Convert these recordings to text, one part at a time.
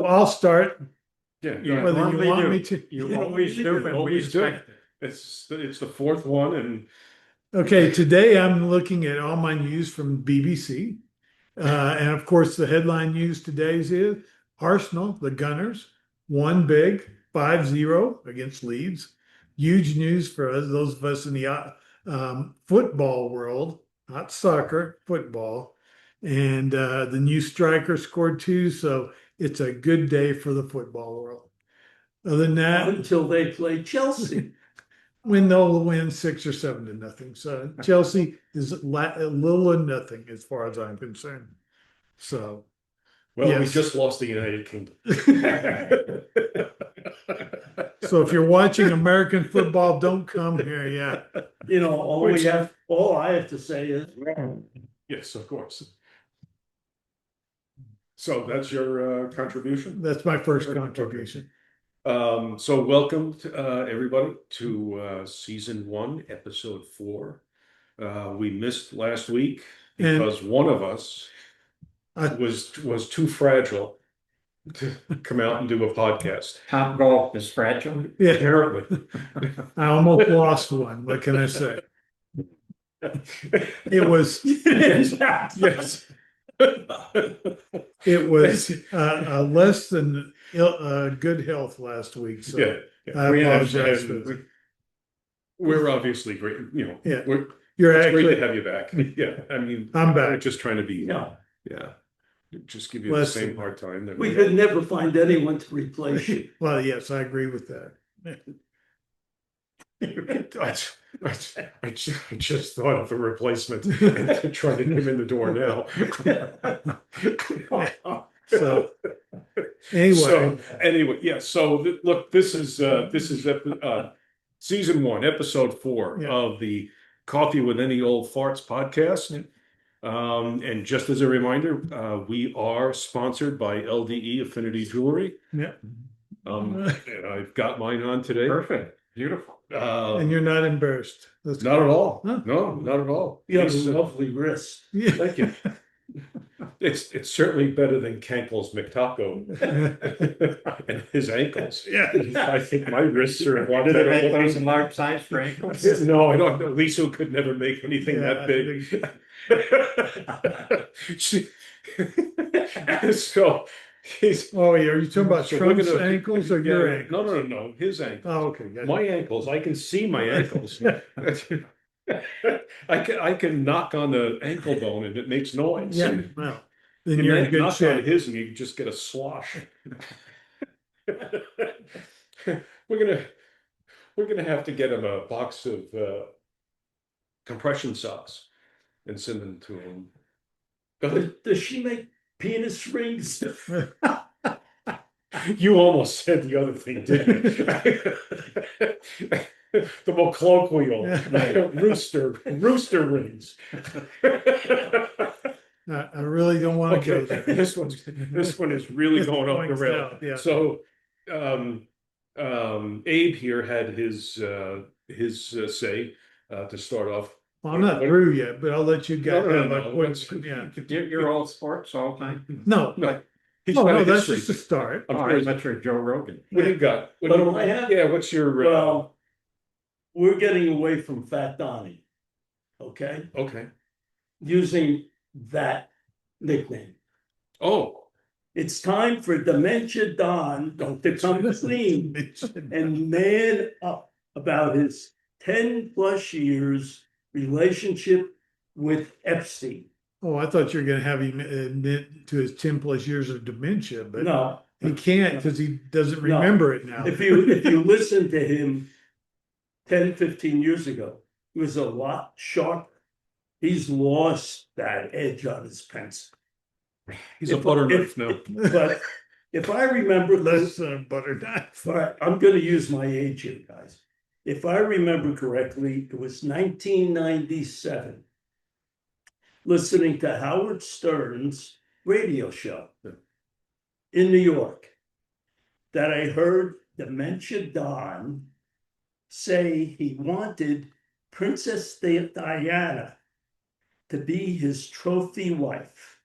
I'll start. Yeah, You Whether you normally want do. me to. You always do, and we always do. expect it. It's the fourth one, and Okay, today I'm looking at all my news from BBC. And of course, the headline news today is Arsenal, the Gunners, won big, 5-0 against Leeds. Huge news for us, those of us in the football world, not soccer, football. And the new striker scored two, so it's a good day for the football world. Other than that, Until they play Chelsea. when they'll win 6 or 7 to nothing. So Chelsea is a little or nothing as far as I'm concerned. So, well, we yes. just lost the United Kingdom. So if you're watching American football, don't come here. Yeah. You know, all I have to say is, Yes, of course. So that's your contribution. That's my first contribution. So welcome to, everybody to season 1, episode 4. We missed last week because one of us was too fragile to come out and do a podcast. Top golf is fragile. Yeah. Apparently. I almost lost one. What can I say? It was Yes. it was less than good health last week. So Yeah. I apologize for that. We're obviously great, Yeah. You're You're great to actually, have you back. Yeah, I mean, I'm back. we're just trying to be, no, yeah, just give you the Listen. same hard time that we could never find anyone to replace you. Well, yes, I agree with that. I just thought of a replacement and trying to get him in the door now. So anyway, yeah. So look, this is season 1, episode 4 Yeah. of the Coffee with Any Old Farts podcast. And just as a reminder, we are sponsored by LDE Affinity Jewelry. yeah. And I've got mine on today. Perfect, beautiful. And you're not embarrassed. That's Not at all. Huh? No, not at all. You have It's, a lovely wrist. Yeah. Thank you. It's certainly better than Kankel's McTaco and his ankles. Yeah. I think my wrists are a lot Do they better. make those in large size for ankles? No, I don't know. Lisa could never make anything that big. So he's. Oh, yeah. Are you talking about So we're Trump's gonna- ankles or your Yeah, ankles? No. His ankles. Oh, okay. Gotcha. My ankles. I can see my ankles. I can knock on the ankle bone and it makes noise. Yeah. Well, then And you're then in good knock on shape. his and you just get a slosh. We're gonna have to get him a box of compression socks and send them to him. Go ahead. Does she make penis rings? You almost said the other thing, didn't you? The more colloquial rooster rings. I really don't want to go Okay, there. this one is really This going off the points rail. out, yeah. So, Abe here had his say to start off. Well, I'm not through yet, but I'll let you guys No, have a quick. let's- Yeah. You're all sports all time? No, No, he's no, got a that's history. just a start. I'm Oh, sure I he's- bet you're Joe Rogan. What do you got? What do I have? Yeah, what's your? Well, we're getting away from Fat Donnie. Okay, Okay. using that nickname. Oh, It's time for Dementia Don to come clean and man up about his 10+ years relationship with Epstein. Oh, I thought you were going to have him admit to his 10+ years of dementia, but No, he can't because he doesn't remember it now. if you listen to him 10-15 years ago, he was a lot sharper. He's lost that edge on his pencil. he's a butter knife now. But if I remember, Less than a butter knife. all right, I'm going to use my age here, guys. If I remember correctly, it was 1997. Listening to Howard Stern's radio show in New York, that I heard Dementia Don say he wanted Princess Diana to be his trophy wife,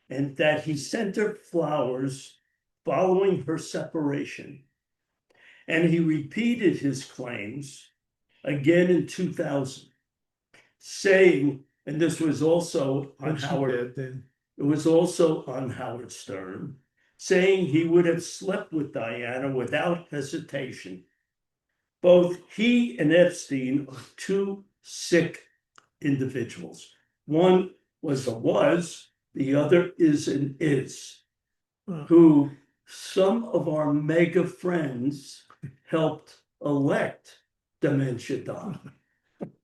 and that he sent her flowers following her separation. And he repeated his claims again in 2000, saying, and this was also on Was she Howard, dead then? it was also on Howard Stern, saying he would have slept with Diana without hesitation. Both he and Epstein are two sick individuals. One was the other is an is, Well, who some of our mega friends helped elect Dementia Donnie.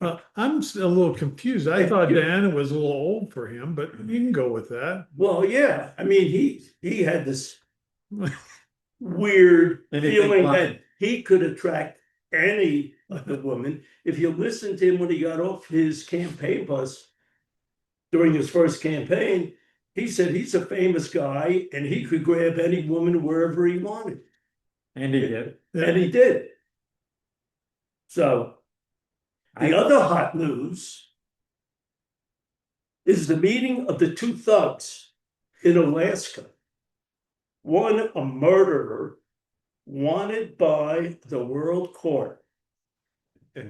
I'm a little confused. I thought Diana was a little old for him, but you can go with that. Well, yeah, I mean, he had this weird Anything feeling fun. that he could attract any of the women. If you listen to him when he got off his campaign bus during his first campaign, he said he's a famous guy and he could grab any woman wherever he wanted. And he did. And he did. So the other hot news is the meeting of the two thugs in Alaska. One, a murderer wanted by the World Court,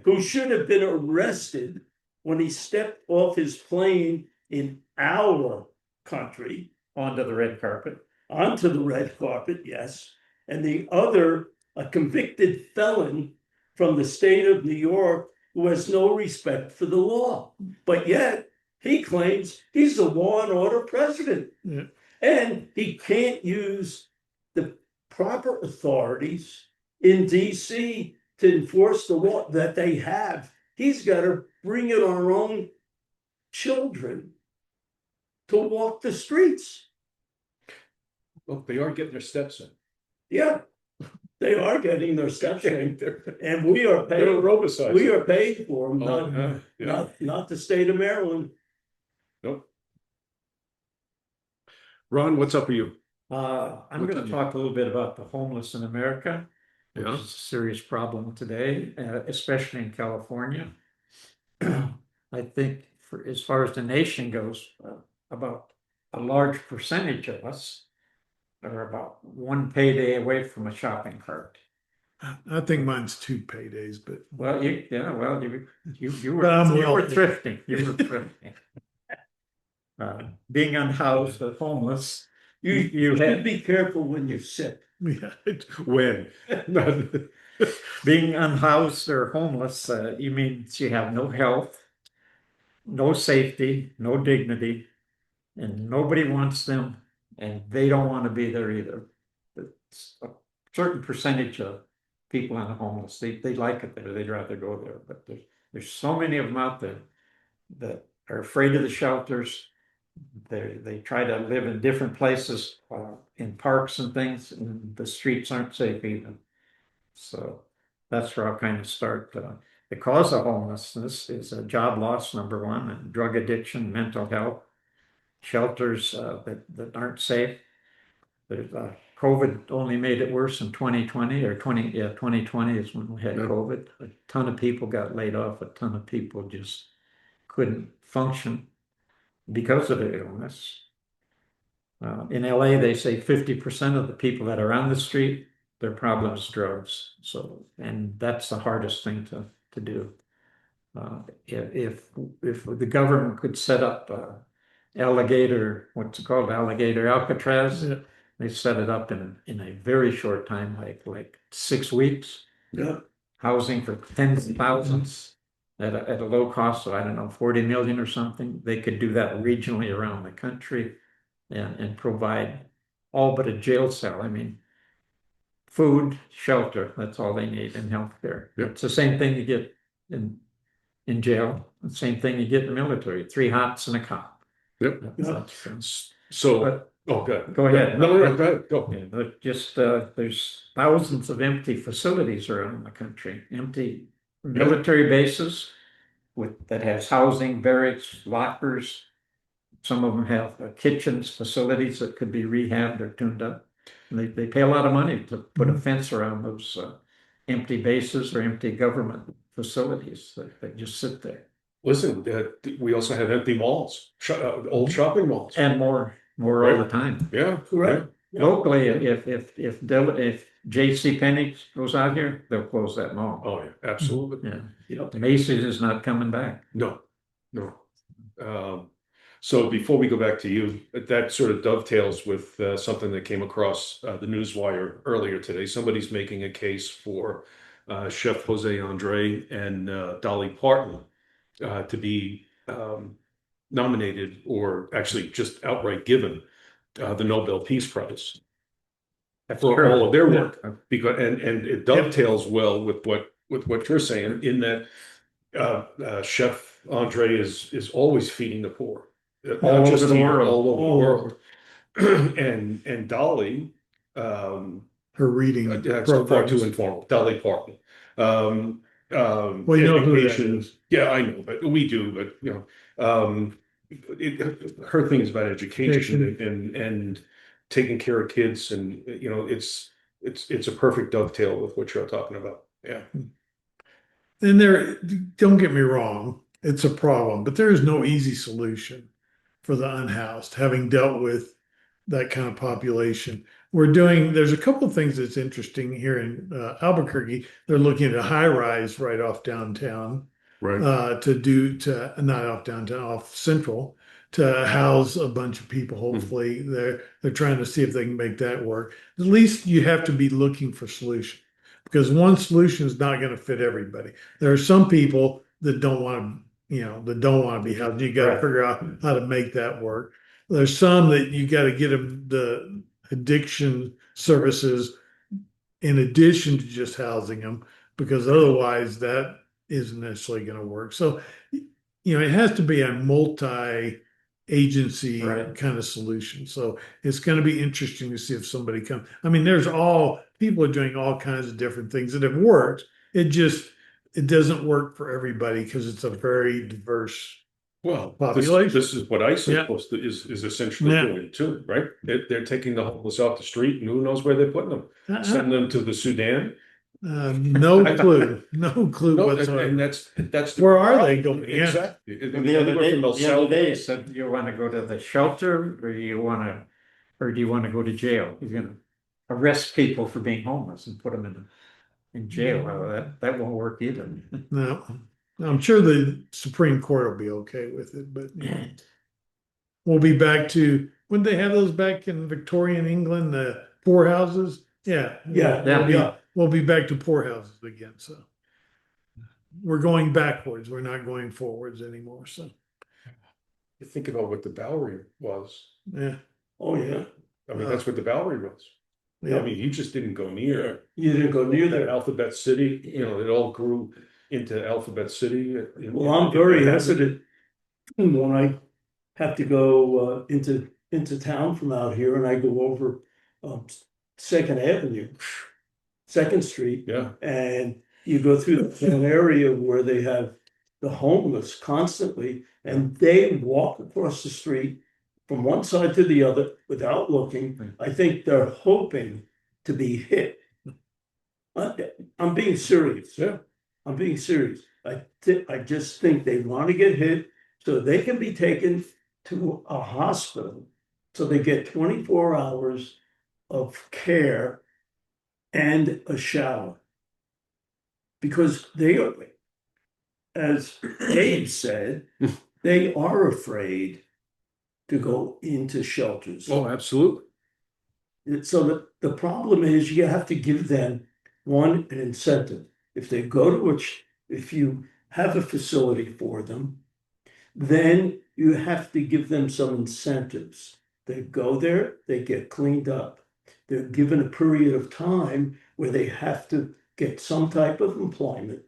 who should have been arrested when he stepped off his plane in our country Onto the red carpet. onto the red carpet, yes. And the other, a convicted felon from the state of New York who has no respect for the law. But yet he claims he's the law and order president. Yeah. And he can't use the proper authorities in DC to enforce the law that they have. He's got to bring in our own children to walk the streets. Well, they are getting their steps in. Yeah, they are getting their steps in, They're and we are they're paying. roboticized. We are paying for them, Oh, yeah. not the state of Maryland. Nope. Ron, what's up with you? I'm What going did to you- talk a little bit about the homeless in America, which Yeah. is a serious problem today, especially in California. I think for as far as the nation goes, about a large percentage of us are about one payday away from a shopping cart. I think mine's 2 paydays, but Well, you were But I'm you were wealthy. thrifting. You were thrifting. Being unhoused or homeless, You You should had- be careful when you're sick. yeah, When? being unhoused or homeless, you means you have no health, no safety, no dignity, and nobody wants them, and they don't want to be there either. It's a certain percentage of people on the homeless, they like it there, they'd rather go there, but there's so many of them out there that are afraid of the shelters. They try to live in different places, in parks and things, and the streets aren't safe either. So that's where I'll kind of start. The cause of homelessness is a job loss, number one, and drug addiction, mental health, shelters that aren't safe. There's COVID only made it worse in 2020 or 2020 is when we had Yeah. COVID. A ton of people got laid off. A ton of people just couldn't function because of the illness. In LA, they say 50% of the people that are on the street, their problem is drugs. So, and that's the hardest thing to do. If the government could set up what's it called, alligator Alcatraz, yeah. they set it up in a very short time, like 6 weeks, Yeah. housing for tens of thousands at a low cost, so I don't know, 40 million or something. They could do that regionally around the country and provide all but a jail cell. I mean, food, shelter, that's all they need, in healthcare. Yep. It's the same thing you get in jail, the same thing you get in the military, 3 hots and a cop. Yep. That's- So, But good. go ahead. No, go ahead. Go. yeah, but just there's thousands of empty facilities around the country, empty military bases that has housing, barracks, lockers. Some of them have kitchens, facilities that could be rehabbed or tuned up. And they pay a lot of money to put a fence around those empty bases or empty government facilities that just sit there. Listen, we also have empty malls, old shopping malls. And more all the time. Yeah, Correct. Locally, if J.C. Penney goes out here, they'll close that mall. Oh, yeah, absolutely. Yeah, Yep. Macy's is not coming back. No, no. So before we go back to you, that sort of dovetails with something that came across the newswire earlier today. Somebody's making a case for Chef Jose Andre and Dolly Parton to be nominated, or actually just outright given the Nobel Peace Prize for all of their work. Because and it dovetails well with what you're saying, in that Chef Andre is always feeding the poor, All over the here, world. all over the All world. And Dolly, Her reading that's far too programs. informal. Dolly Parton. Well, you know who that education. is. Yeah, I know, but we do. But her thing is about education and taking care of kids, and it's a perfect dovetail with what you're talking about. Yeah. And there, don't get me wrong, it's a problem, but there is no easy solution for the unhoused, having dealt with that kind of population. There's a couple of things that's interesting here in Albuquerque. They're looking at a high rise right off downtown, Right. not off downtown, off Central, to house a bunch of people. Hopefully, they're trying to see if they can make that work. At least you have to be looking for solutions, because one solution is not going to fit everybody. There are some people that don't want to be housed. You got to Right. figure out how to make that work. There's some that you got to get them the addiction services in addition to just housing them, because otherwise that isn't necessarily going to work. So, it has to be a multi-agency Right. kind of solution. So it's going to be interesting to see if somebody comes. I mean, people are doing all kinds of different things that have worked. It doesn't work for everybody because it's a very diverse Well, population. this is what ICE Yeah. is essentially Yeah. doing too, right? They're taking the homeless off the street, and who knows where they're putting them? Sending them to the Sudan. No clue, no clue No, whatsoever. and that's Where are they going? Yeah. Exactly. The other day said, you want to go to the shelter, or do you want to go to jail? You're going to arrest people for being homeless and put them in jail. Well, that won't work either. No, I'm sure the Supreme Court will be okay with it, but we'll be back to when they have those back in Victorian England, the poorhouses. Yeah, Yeah. we'll be back to poorhouses again. So we're going backwards. We're not going forwards anymore. So You think about what the Bowery was. yeah, Oh, yeah. I mean, that's what the Bowery was. yeah. I mean, you just didn't go near You didn't go near there. Alphabet City. It all grew into Alphabet City. Well, I'm very hesitant when I have to go into town from out here, and I go over Second Avenue, Second Street, Yeah. and you go through an area where they have the homeless constantly, and they walk across the street from one side to the other without looking. I think they're hoping to be hit. I'm being serious. Yeah. I'm being serious. I just think they want to get hit so they can be taken to a hospital, so they get 24 hours of care and a shower. Because they are, as Dave said, they are afraid to go into shelters. Oh, absolutely. So the problem is you have to give them an incentive. If they go to if you have a facility for them, then you have to give them some incentives. They go there, they get cleaned up. They're given a period of time where they have to get some type of employment,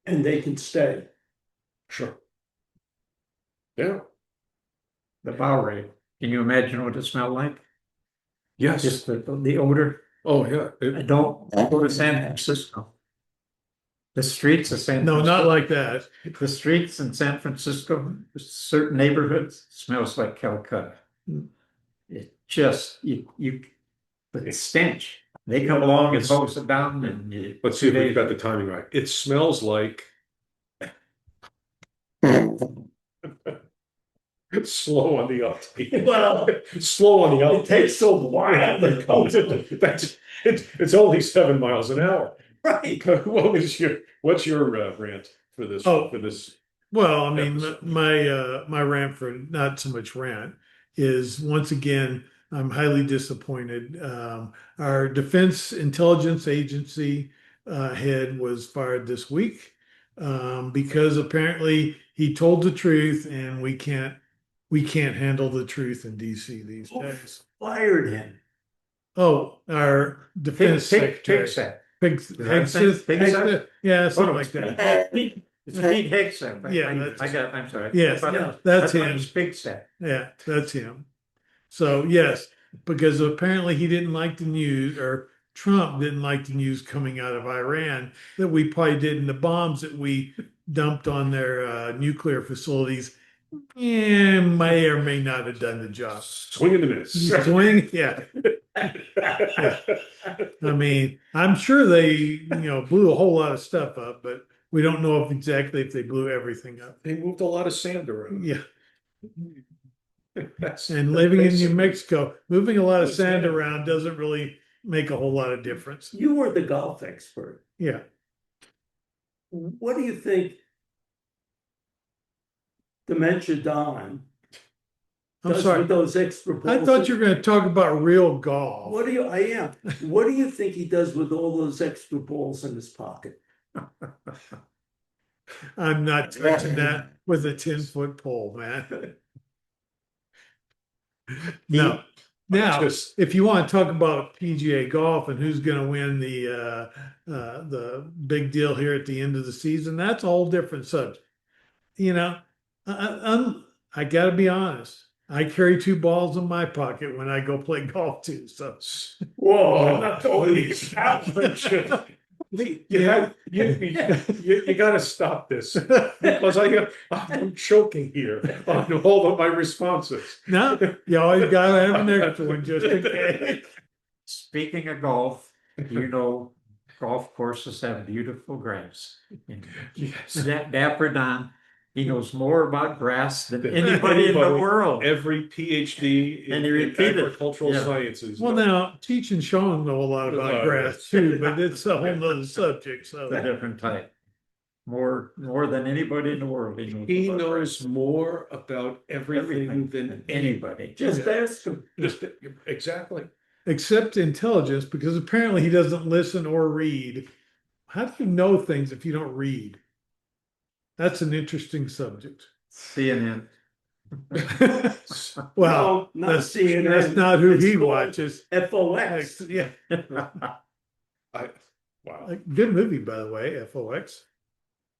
and they can stay. Sure. Yeah. The Bowery. Can you imagine what it smelled like? Yes. Just the odor. Oh, yeah. I don't go to San Francisco. The streets of San No, Francisco. not like that. The streets in San Francisco, certain neighborhoods, smells like Calcutta. It just, the stench. They come along and hose it down, and Let's see if we've got the timing right. It smells like Slow on the uptake. Well, Slow on the it uptake. takes a while to come to. It's only 7 miles an hour. Right. What's your rant for this? Oh. For this? Well, I mean, Episode. my rant for not so much rant is once again, I'm highly disappointed. Our Defense Intelligence Agency head was fired this week because apparently he told the truth, and we can't handle the truth in DC these Who days. fired him? Oh, our Defense Secretary. Hegseth? Yeah, something Oh, like that. It's Pete Hegseth. Yeah, I'm sorry. Yes, But that's why him. it's Hegseth. Yeah, that's him. So yes, because apparently he didn't like the news, or Trump didn't like the news coming out of Iran that we probably did in the bombs that we dumped on their nuclear facilities. And may or may not have done the job. Swing and a miss. Swing, yeah. I mean, I'm sure they, blew a whole lot of stuff up, but we don't know if they blew everything up. They moved a lot of sand around. Yeah. That's And living in New basically- Mexico, moving a lot of sand around doesn't really make a whole lot of difference. You were the golf expert. Yeah. What do you think Dementia Don I'm does sorry. with those extra I balls? thought you were going to talk about real golf. What do you? I am. What do you think he does with all those extra balls in his pocket? I'm not touching that with a 10-foot pole, man. No. Now, Just- if you want to talk about PGA golf and who's going to win the big deal here at the end of the season, that's a whole different subject. I got to be honest. I carry 2 balls in my pocket when I go play golf too. So, Whoa! not totally. You got to stop this because I'm choking here on all of my responses. no, you always got to have an extra one just in case. Speaking of golf, golf courses have beautiful grass. Yes. Dapper Don, he knows more about grass than Than anybody in the anybody. world. Every PhD And he in repeated, agricultural yeah. sciences. Well, now Teach and Sean know a lot about grass too, but it's a whole nother subject. It's a So, different type. More than anybody in the world. He about knows more about everything than than anybody. anybody. Just ask him. Just exactly. except intelligence, because apparently he doesn't listen or read. How do you know things if you don't read? That's an interesting subject. CNN. Well, No, not that's CNN. not who It's he called watches. FOX. Yeah, Wow. good movie, by the way, FOX.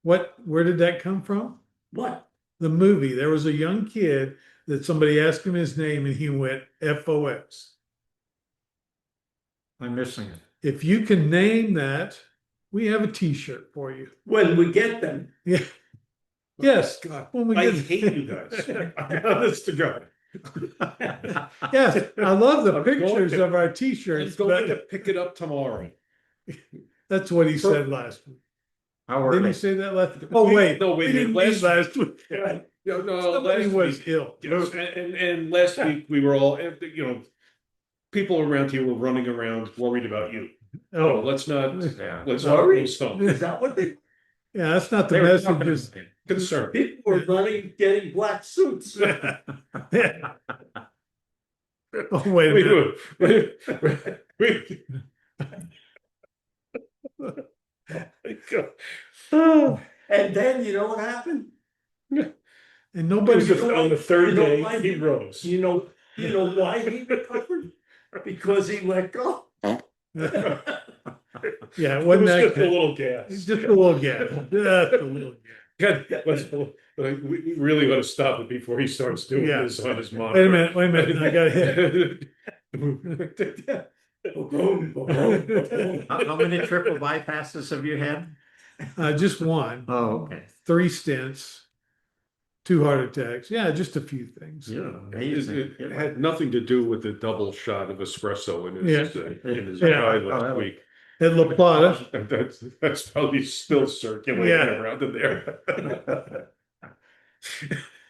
Where did that come from? What? The movie. There was a young kid that somebody asked him his name and he went FOX. I'm missing it. If you can name that, we have a T-shirt for you. When we get them. Yeah. Yes. God, When we I get hate you guys. Honest to God. Yes, I love the I'm going pictures to- of our I'm T-shirts, going to but pick it up tomorrow. that's what he said last week. How Didn't early? he say that last? Oh wait, No, wait, he didn't last- mean last week. No, Somebody last was week. ill. Yes, and last week we were all, people around here were running around worried about you. Oh, Let's not Yeah. Sorry? lose hope. Is that what they? yeah, that's not the They were message. talking Is- about it. Concern. People were running, getting black suits. Oh, wait a minute. We- And then you know what happened? And It nobody was on the third You know day, why? he rose. You know why he recovered? Because he let go. Yeah, it It wasn't was that just a good. little gas. Just a little gas. Just a little gas. God, we really ought to stop it before he starts doing Yeah. this on his Wait a monitor. minute. I got hit. How many triple bypasses have you had? Just one, Oh, okay. 3 stents, 2 heart attacks. Yeah, just a few things. Yeah, It amazing. it had nothing to do with the double shot of espresso in his Yeah. eye Oh, last that week. At La Plata, That's probably still circulating Yeah. around in there.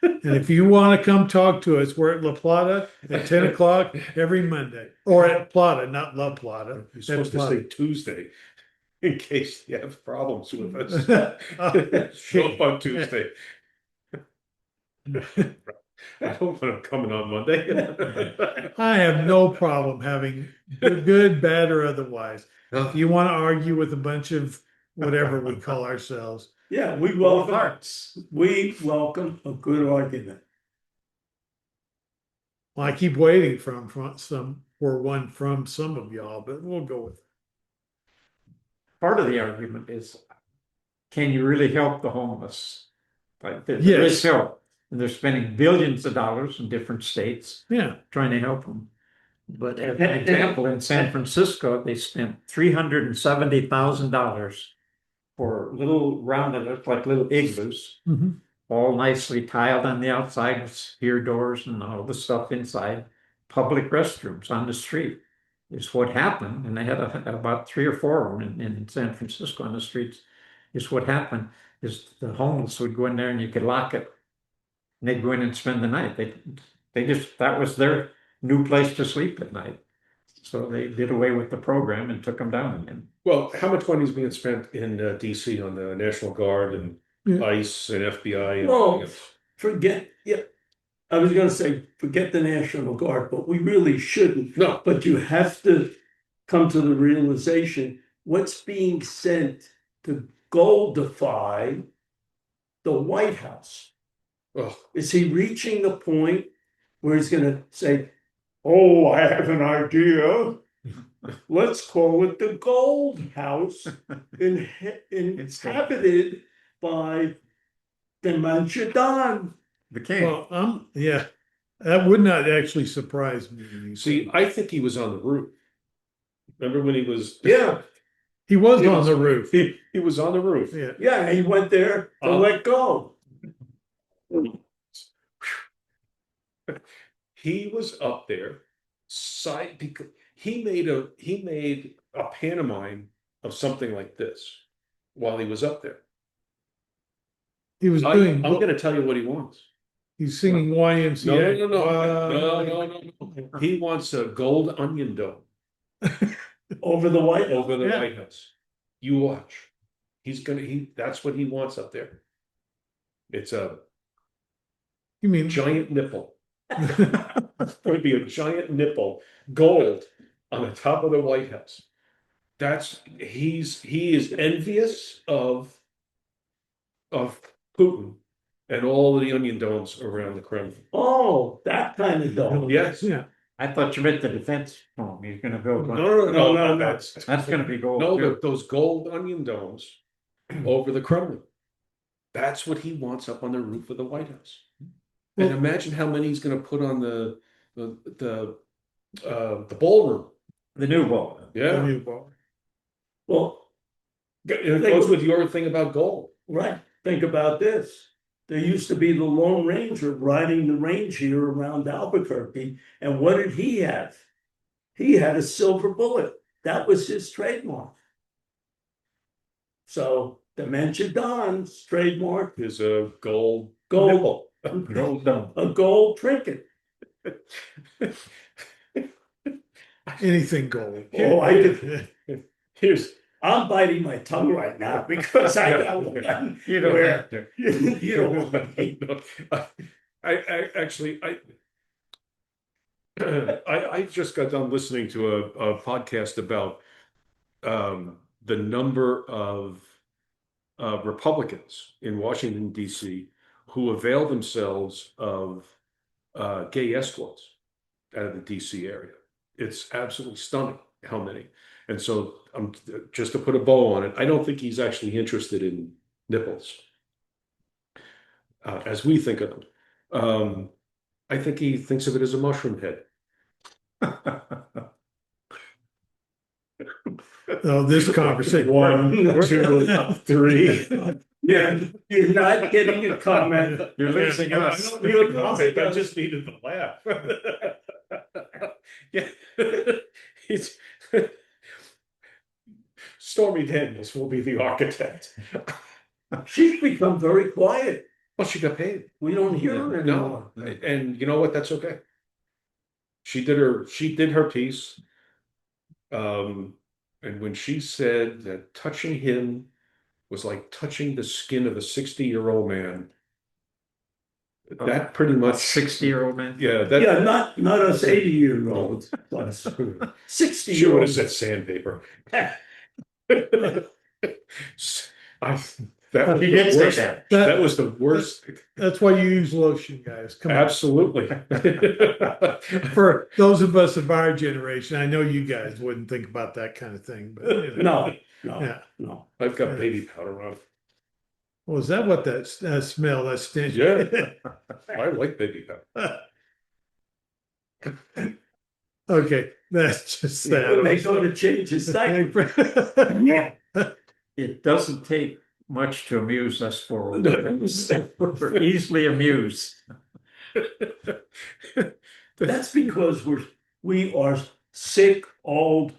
And if you want to come talk to us, we're at La Plata at 10 o'clock every Monday. Or at Plata, not La Plata. You're At supposed to Plata. say Tuesday in case you have problems with us. Okay. Show up on Tuesday. I don't want them coming on Monday. I have no problem having good, bad, or otherwise. If you want to argue with a bunch of whatever we call ourselves, Yeah, we Full of welcome, hearts. we welcome a good argument. well, I keep waiting from one from some of y'all, but we'll go with it. Part of the argument is, can you really help the homeless? Like there Yes. is help, and they're spending billions of dollars in different states Yeah. trying to help them. But as an example, in San Francisco, they spent $370,000 for little rounded, look like little igloos, Mhm. all nicely tiled on the outside, with pier doors and all the stuff inside. Public restrooms on the street is what happened, and they had about 3 or 4 of them in San Francisco on the streets. Is what happened is the homeless would go in there and you could lock it, and they'd go in and spend the night. They just that was their new place to sleep at night. So they did away with the program and took them down again. Well, how much money is being spent in DC on the National Guard and Yeah. ICE and FBI? And Well, forget, yeah, I was gonna say, forget the National Guard, but we really shouldn't. No, But you have to come to the realization, what's being sent to goldify the White House? oh, Is he reaching the point where he's gonna say, oh, I have an idea. Let's call it the Gold House, inhabited by Dementia Don. The king. Well, yeah, that would not actually surprise me. see, I think he was on the roof. Remember when he was? Yeah, He was He on was- the roof. He was on the roof. Yeah. yeah, he went there to let go. He was up there, because he made a pantomime of something like this while he was up there. He was I'm doing, going to tell you what he wants. he's singing YMCA. No. He wants a gold onion dome Over the White House. over the Yeah. White House. You watch. That's what he wants up there. It's a You mean, giant nipple. It's going to be a giant nipple, gold, on the top of the White House. He is envious of Putin and all the onion domes around the Kremlin. Oh, that kind of dome. Yes. yeah, I thought you meant the defense home. He's going to build one. No. That's going to be gold. No, too. those gold onion domes over the Kremlin. That's what he wants up on the roof of the White House. And Well- imagine how many he's going to put on the ballroom. The new ball. the Yeah, new bar. Well, it goes with your thing about gold. right, think about this. There used to be the Lone Ranger riding the reindeer around Albuquerque, and what did he have? He had a silver bullet. That was his trademark. So Dementia Don's trademark, Is a gold gold, nipple. Gold dome. a gold trinket. Anything gold. Oh, I did. Here's I'm biting my tongue right now because I got one. You don't where- have to. You know, I actually I just got done listening to a podcast about the number of Republicans in Washington D.C. who avail themselves of gay escorts out of the D.C. area. It's absolutely stunning how many. And so, just to put a bow on it, I don't think he's actually interested in nipples as we think of them. I think he thinks of it as a mushroom head. Oh, this conversation. 1, 2, 3. yeah, you're not getting a comment. You're losing I us. don't need a comment. I just needed to laugh. Yeah, it's Stormy Daniels will be the architect. She's become very quiet. Well, she got paid. We don't hear her No, anymore. and you know what? That's okay. She did her piece. And when she said that touching him was like touching the skin of a 60-year-old man, that pretty A much 60-year-old man. yeah, that Yeah, not us 80-year-olds, but she would have 60-year-olds. said sandpaper. I that was He the did say worst. that. That was the worst. That's why you use lotion, guys. Come on. Absolutely. For those of us of our generation, I know you guys wouldn't think about that kind of thing, but you know. No, Yeah. no. I've got baby powder on. Well, is that what that smell, that stench? Yeah. I like baby powder. Okay, that's just When they sad. go to change his diaper. It doesn't take much to amuse us four. We're easily amused. That's because we are sick old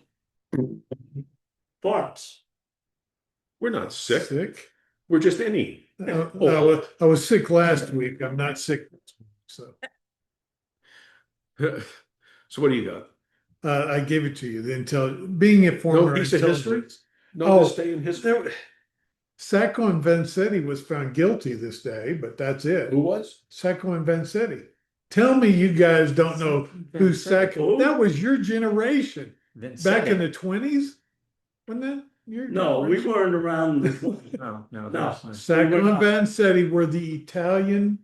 farts. We're not sick. Sick? We're just any. I was sick last week. I'm not sick this week, so So what do you got? I gave it to you. Being a former No piece of history? intelligence. No, Oh, this day in history. There, Sacco and Vanzetti was found guilty this day, but that's it. Who was? Sacco and Vanzetti. Tell me you guys don't know who Sacco. Who? That was your generation back in the 20s. Wasn't that your No, we generation? weren't around. No, No. Sacco We were and not. Vanzetti were the Italian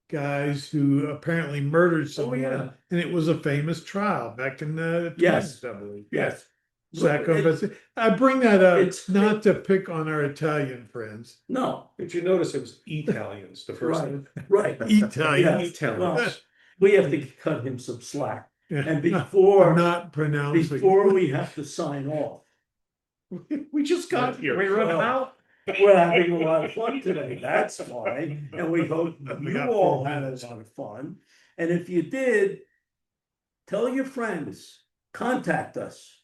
guys who apparently murdered someone, yeah. and it was a famous trial back in the 20s, Yes. I believe. Yes. Sacco and It- Vanzetti. I bring that up it's- not to pick on our Italian friends. No, Did you notice it was Italians the first right, time? right. Italian. Yeah. Italians. We have to cut him some slack. Yeah. And I'm before, not pronouncing. before we have to sign off, We just got here. We run out. we're having a lot of fun today. That's why. And we hope We you got all 4 had a minutes. lot of fun. And if you did, tell your friends, contact us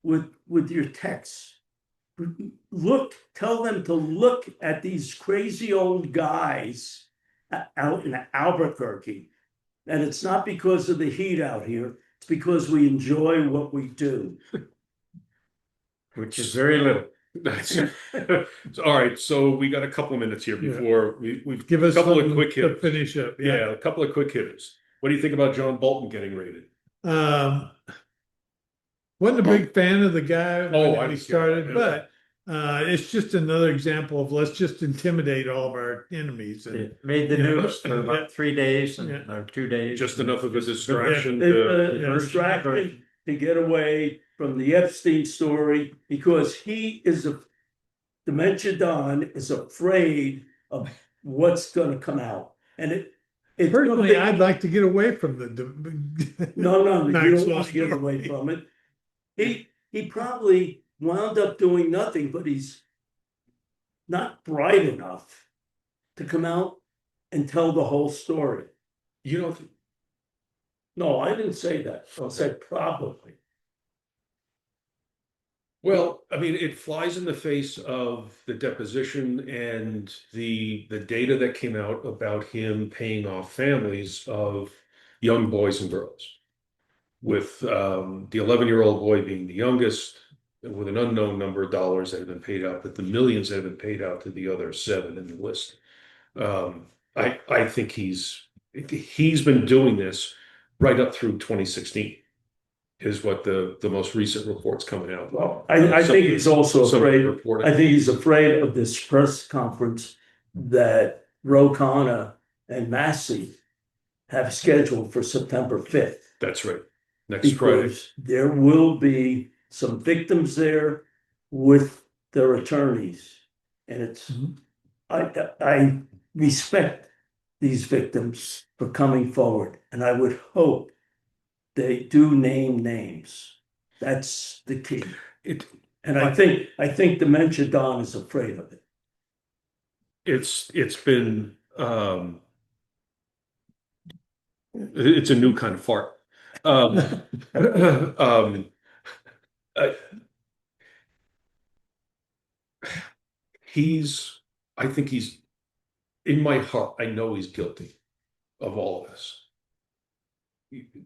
with your texts. Tell them to look at these crazy old guys out in Albuquerque. And it's not because of the heat out here, it's because we enjoy what we do. Which is very little. That's all right. So we got a couple of minutes here before we've Give us a couple of something quick to hitters. finish up. Yeah, a couple of quick hitters. What do you think about John Bolton getting raided? Wasn't a big fan of the guy Oh, I when he didn't started, care. but it's just another example of let's just intimidate all of our enemies. And It made the news for about 3 days or 2 days. Just enough of a distraction. It's To, a distraction to get away from the Epstein story because Dementia Don is afraid of what's gonna come out. And it's personally, gonna I'd like to get away from the. no, you Maxwell don't want to get story. away from it. He probably wound up doing nothing, but he's not bright enough to come out and tell the whole story. you know, No, I didn't say that. I said probably. well, I mean, it flies in the face of the deposition and the data that came out about him paying off families of young boys and girls. With the 11-year-old boy being the youngest, with an unknown number of dollars that have been paid out, but the millions that have been paid out to the other 7 in the list. I think he's been doing this right up through 2016, is what the most recent reports coming out. Well, I think he's also afraid. Reporting. I think he's afraid of this press conference that Ro Khanna and Massey have scheduled for September 5th. That's right. Next Friday. Because there will be some victims there with their attorneys. And it's, I respect these victims for coming forward. And I would hope they do name names. That's the key. And I think Dementia Don is afraid of it. It's been it's a new kind of fart. Um, I think he's in my heart, I know he's guilty of all of this.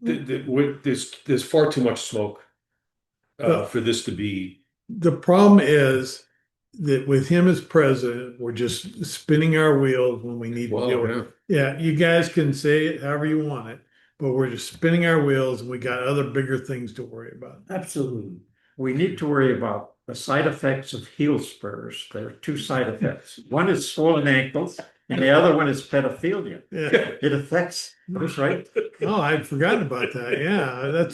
There's far too much smoke for this to be. The problem is that with him as president, we're just spinning our wheels when we need to do it. Yeah, you guys can say it however you want it, but we're just spinning our wheels and we got other bigger things to worry about. Absolutely. We need to worry about the side effects of heel spurs. There are two side effects. One is swollen ankles, and the other one is pedophilia. Yeah. It affects those, right? Oh, I'd forgotten about that. Yeah,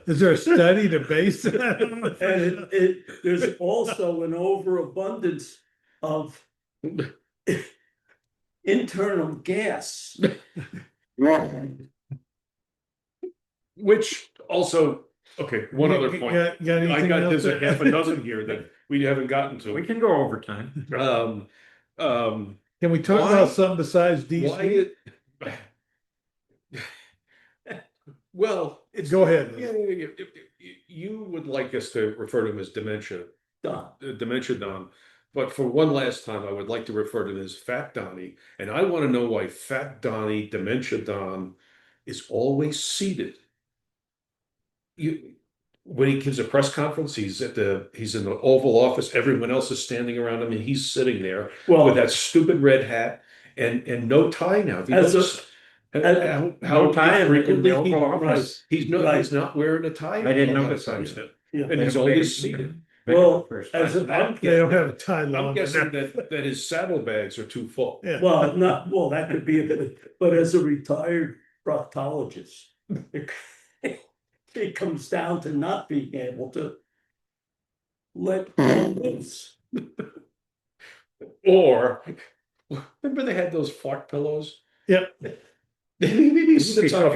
is there a study to base that on? And there's also an overabundance of internal gas. Which also, okay, one other point. I got there's a half a dozen here that we haven't gotten to. We can go overtime. Can we talk about something besides DC? Well, Go ahead. Yeah. You would like us to refer to him as Dementia Don. But for one last time, I would like to refer to him as Fat Donnie. And I want to know why Fat Donnie, Dementia Don, is always seated. When he gives a press conference, he's in the Oval Office. Everyone else is standing around him, and he's sitting there with that stupid red hat and no tie now. How tie in the Oval Office? He's not wearing a tie. I didn't notice that. And he's always seated. Well, they don't have a tie long. I'm guessing that his saddlebags are too full. Yeah. Well, that could be a bit, but as a retired proctologist, it comes down to not being able to let loose. Or remember they had those fart pillows? Yep. Maybe he sits on a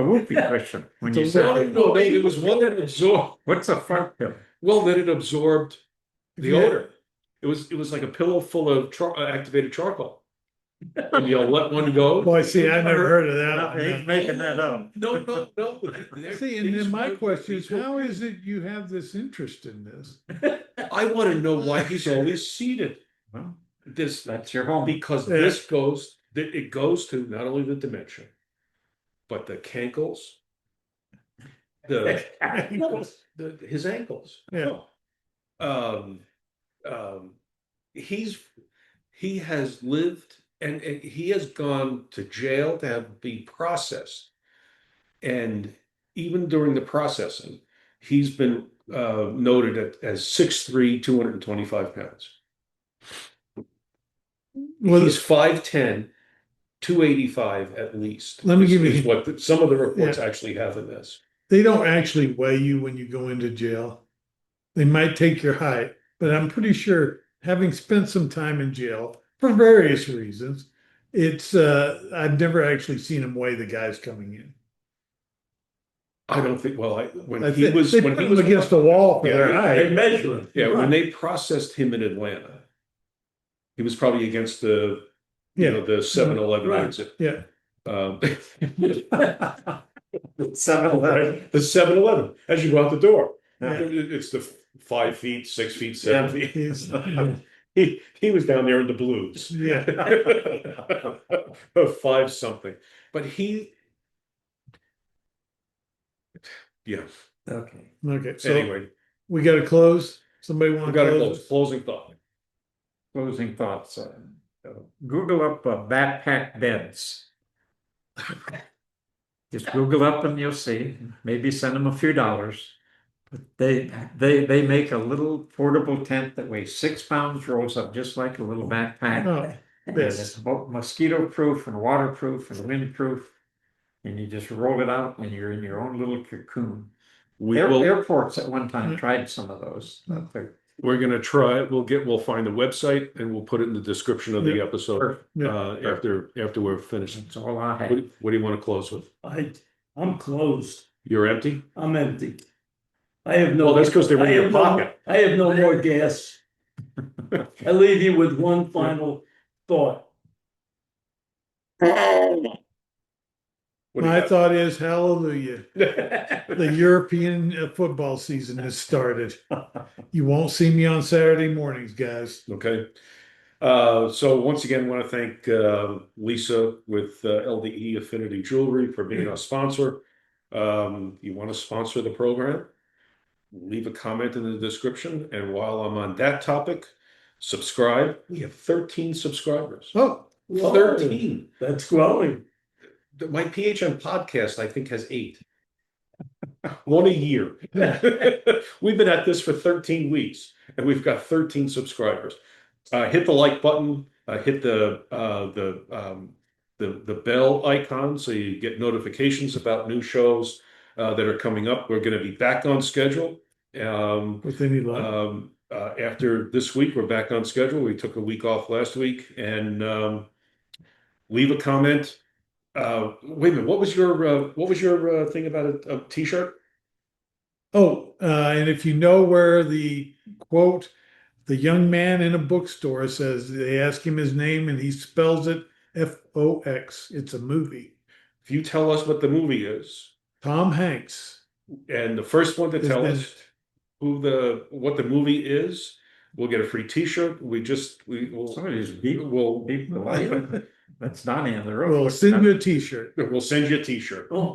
whoopee question. When you said no, it was one that absorbed. What's a fart pill? Well, that it absorbed the odor. It was like a pillow full of activated charcoal. And you'll let one go. Boy, see, I never heard of that. He's making that up. No. See, and then my question is, how is it you have this interest in this? I want to know why he's always seated. Well, That's your home. Because it goes to not only the dementia, but the cankles, his ankles. Yeah. He has lived and he has gone to jail to be processed. And even during the processing, he's been noted as 6'3", 225 pounds. Well, he's 5'10", 285 at least. Let me give you what some of the reports actually have in this. They don't actually weigh you when you go into jail. They might take your height, but I'm pretty sure, having spent some time in jail for various reasons, I've never actually seen them weigh the guys coming in. I don't think. Well, when he was against the wall for their height. They measure him. Yeah, when they processed him in Atlanta, he was probably against the 7-Eleven exit. Yeah. The 7-Eleven. The 7-Eleven as you go out the door. Yeah. It's the 5 feet, 6 feet, 7 feet. He was down there in the blues. Yeah. 5 something. But yeah. Okay. So anyway, we got to close. Somebody want to close? Closing thought. Closing thoughts. Google up backpack beds. Just Google up and you'll see. Maybe send them a few dollars. But they make a little portable tent that weighs 6 pounds, rolls up just like a little backpack. Oh, And it's both mosquito proof and waterproof and windproof. And you just roll it out and you're in your own little cocoon. Airports at one time tried some of those. We're gonna try it. We'll find the website and we'll put it in the description of the episode after we're finished. That's all I have. What do you want to close with? I'm closed. You're empty? I'm empty. I have no. Well, that's because they're in your pocket. I have no more gas. I leave you with one final thought. My thought is, hallelujah. The European football season has started. You won't see me on Saturday mornings, guys. Okay. So once again, I want to thank Lisa with LDE Affinity Jewelry for being our sponsor. You want to sponsor the program? Leave a comment in the description. And while I'm on that topic, subscribe. We have 13 subscribers. Oh, Whoa, 13. That's growing. My PHM podcast, I think, has 8. One a year. We've been at this for 13 weeks and we've got 13 subscribers. Hit the like button, hit the bell icon so you get notifications about new shows that are coming up. We're going to be back on schedule. with any luck. After this week, we're back on schedule. We took a week off last week, and leave a comment. Wait a minute, what was your thing about a t-shirt? Oh, and if you know where the quote, the young man in a bookstore says, they ask him his name and he spells it Fox. It's a movie. If you tell us what the movie is, Tom Hanks. and the first one to Is tell in us it. what the movie is, we'll get a free t-shirt. We will Somebody's beep we'll polite. That's Donnie on the road. We'll send you a t-shirt. we'll send you a t-shirt. Oh,